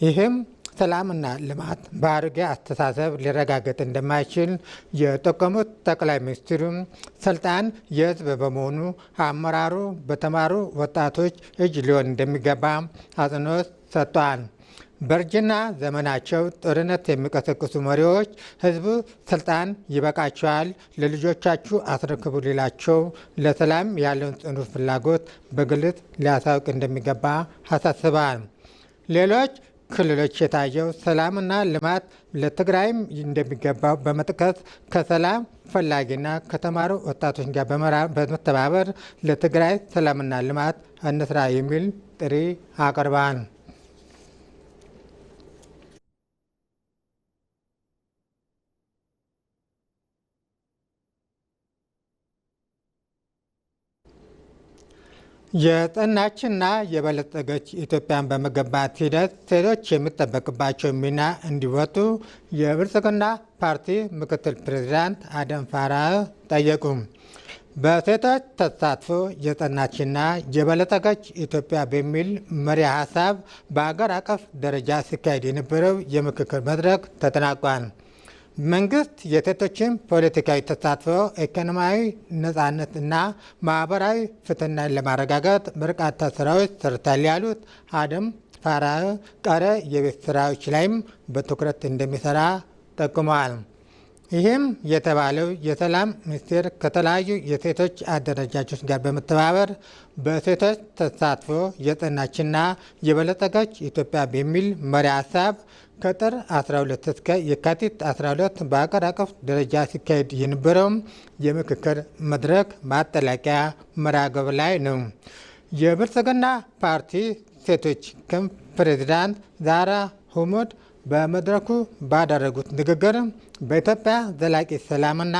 ይህም ሰላምና ልማት በአሮጌ አስተሳሰብ ሊረጋገጥ እንደማይችል የጠቆሙት ጠቅላይ ሚኒስትሩ ስልጣን የሕዝብ በመሆኑ አመራሩ በተማሩ ወጣቶች እጅ ሊሆን እንደሚገባ አጽንኦት ሰጥተዋል። በእርጅና ዘመናቸው ጦርነት የሚቀሰቅሱ መሪዎች ሕዝቡ ስልጣን ይበቃቸዋል፣ ለልጆቻችሁ አስረክቡ ሊላቸው፣ ለሰላም ያለውን ጽኑ ፍላጎት በግልጽ ሊያሳውቅ እንደሚገባ አሳስበዋል። ሌሎች ክልሎች የታየው ሰላምና ልማት ለትግራይም እንደሚገባው በመጥቀስ ከሰላም ፈላጊና ከተማሩ ወጣቶች ጋር በመተባበር ለትግራይ ሰላምና ልማት እንስራ የሚል ጥሪ አቅርበዋል። የጸናችና የበለጸገች ኢትዮጵያን በመገንባት ሂደት ሴቶች የሚጠበቅባቸው ሚና እንዲወጡ የብልጽግና ፓርቲ ምክትል ፕሬዚዳንት አደም ፋራህ ጠየቁ። በሴቶች ተሳትፎ የጸናችና የበለጸገች ኢትዮጵያ በሚል መሪ ሀሳብ በአገር አቀፍ ደረጃ ሲካሄድ የነበረው የምክክር መድረክ ተጠናቋል። መንግስት የሴቶችን ፖለቲካዊ ተሳትፎ፣ ኢኮኖሚያዊ ነጻነት እና ማህበራዊ ፍትህን ለማረጋገጥ በርካታ ስራዎች ሰርቷል ያሉት አደም ፋራህ ቀሪ የቤት ስራዎች ላይም በትኩረት እንደሚሰራ ጠቁመዋል። ይህም የተባለው የሰላም ሚኒስቴር ከተለያዩ የሴቶች አደረጃጆች ጋር በመተባበር በሴቶች ተሳትፎ የጸናችና የበለጸገች ኢትዮጵያ በሚል መሪ ሀሳብ ከጥር 12 እስከ የካቲት 12 በአገር አቀፍ ደረጃ ሲካሄድ የነበረው የምክክር መድረክ ማጠናቀቂያ መርሃ ግብር ላይ ነው። የብልጽግና ፓርቲ ሴቶች ክንፍ ፕሬዚዳንት ዛራ ሁሙድ በመድረኩ ባደረጉት ንግግር በኢትዮጵያ ዘላቂ ሰላምና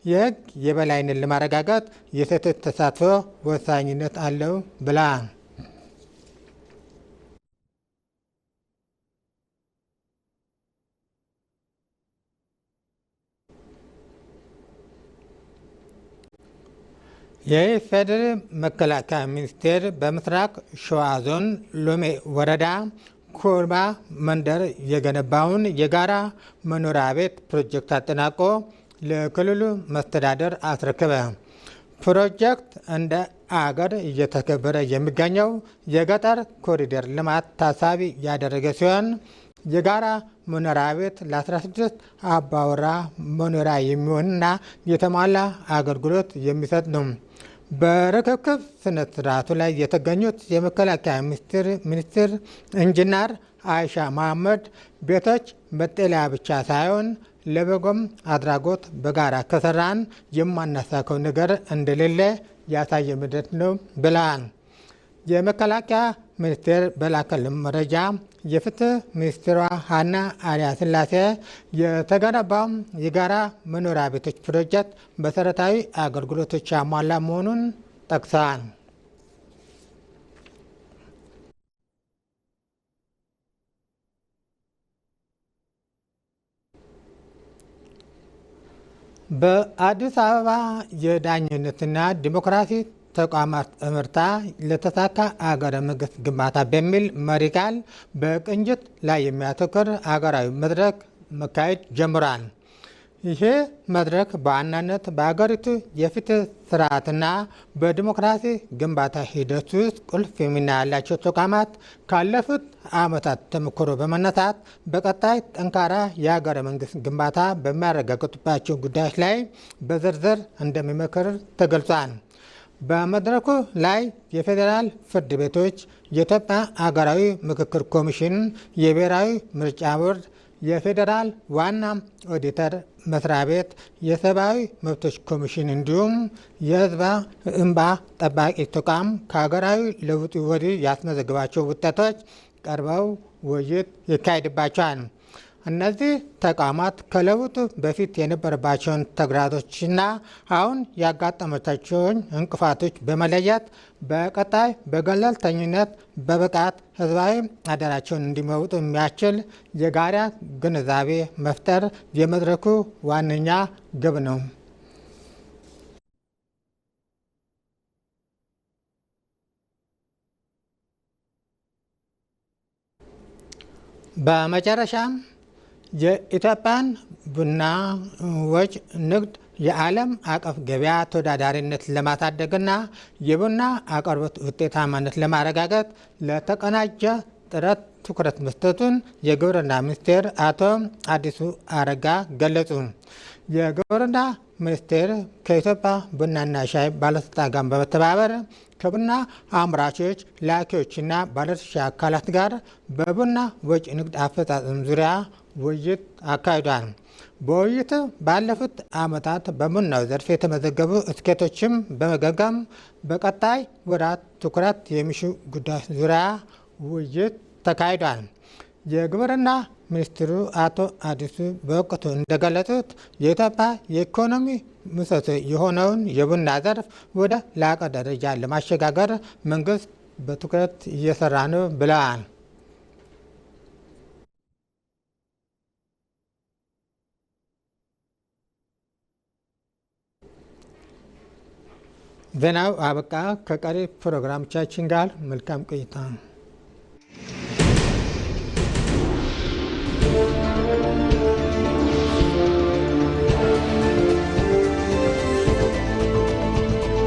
የሕግ የበላይነት ለማረጋገጥ የሴቶች ተሳትፎ ወሳኝነት አለው ብለዋል። የኢፌዴሪ መከላከያ ሚኒስቴር በምስራቅ ሸዋ ዞን ሎሜ ወረዳ ኮርባ መንደር የገነባውን የጋራ መኖሪያ ቤት ፕሮጀክት አጠናቆ ለክልሉ መስተዳደር አስረከበ። ፕሮጀክት እንደ አገር እየተከበረ የሚገኘው የገጠር ኮሪደር ልማት ታሳቢ ያደረገ ሲሆን የጋራ መኖሪያ ቤት ለ16 አባወራ መኖሪያ የሚሆንና የተሟላ አገልግሎት የሚሰጥ ነው። በርክክብ ስነ ስርዓቱ ላይ የተገኙት የመከላከያ ሚኒስትር ኢንጂነር አይሻ መሐመድ ቤቶች መጠለያ ብቻ ሳይሆን ለበጎም አድራጎት በጋራ ከሰራን የማናሳካው ነገር እንደሌለ ያሳየ ምድር ነው ብለዋል። የመከላከያ ሚኒስቴር በላከልን መረጃ የፍትህ ሚኒስትሯ ሀና አርያ ስላሴ የተገነባው የጋራ መኖሪያ ቤቶች ፕሮጀክት መሰረታዊ አገልግሎቶች ያሟላ መሆኑን ጠቅሰዋል። በአዲስ አበባ የዳኝነትና ዲሞክራሲ ተቋማት እምርታ ለተሳካ አገረ መንግስት ግንባታ በሚል መሪ ቃል በቅንጅት ላይ የሚያተኩር አገራዊ መድረክ መካሄድ ጀምሯል። ይሄ መድረክ በዋናነት በአገሪቱ የፍትህ ስርዓትና በዲሞክራሲ ግንባታ ሂደት ውስጥ ቁልፍ ሚና ያላቸው ተቋማት ካለፉት ዓመታት ተሞክሮ በመነሳት በቀጣይ ጠንካራ የአገረ መንግስት ግንባታ በሚያረጋግጡባቸው ጉዳዮች ላይ በዝርዝር እንደሚመክር ተገልጿል። በመድረኩ ላይ የፌዴራል ፍርድ ቤቶች፣ የኢትዮጵያ አገራዊ ምክክር ኮሚሽን፣ የብሔራዊ ምርጫ ቦርድ፣ የፌዴራል ዋና ኦዲተር መስሪያ ቤት፣ የሰብአዊ መብቶች ኮሚሽን እንዲሁም የሕዝብ እንባ ጠባቂ ተቋም ከሀገራዊ ለውጡ ወዲህ ያስመዘግባቸው ውጤቶች ቀርበው ውይይት ይካሄድባቸዋል። እነዚህ ተቋማት ከለውጡ በፊት የነበረባቸውን ተግዳሮቶችና አሁን ያጋጠሟቸውን እንቅፋቶች በመለየት በቀጣይ በገለልተኝነት በብቃት ህዝባዊ አደራቸውን እንዲመውጡ የሚያስችል የጋራ ግንዛቤ መፍጠር የመድረኩ ዋነኛ ግብ ነው። በመጨረሻም የኢትዮጵያን ቡናዎች ንግድ የዓለም አቀፍ ገበያ ተወዳዳሪነት ለማሳደግና የቡና አቅርቦት ውጤታማነት ለማረጋገጥ ለተቀናጀ ጥረት ትኩረት መስጠቱን የግብርና ሚኒስቴር አቶ አዲሱ አረጋ ገለጹ። የግብርና ሚኒስቴር ከኢትዮጵያ ቡናና ሻይ ባለስልጣን ጋር በመተባበር ከቡና አምራቾች፣ ላኪዎችና ባለድርሻ አካላት ጋር በቡና ወጪ ንግድ አፈጻጸም ዙሪያ ውይይት አካሂዷል። በውይይቱ ባለፉት ዓመታት በቡናው ዘርፍ የተመዘገቡ ስኬቶችም በመገምገም በቀጣይ ወራት ትኩረት የሚሹ ጉዳዮች ዙሪያ ውይይት ተካሂዷል። የግብርና ሚኒስትሩ አቶ አዲሱ በወቅቱ እንደገለጹት የኢትዮጵያ የኢኮኖሚ ምሰሶ የሆነውን የቡና ዘርፍ ወደ ላቀ ደረጃ ለማሸጋገር መንግስት በትኩረት እየሰራ ነው ብለዋል። ዜናው አበቃ። ከቀሪ ፕሮግራሞቻችን ጋር መልካም ቆይታ።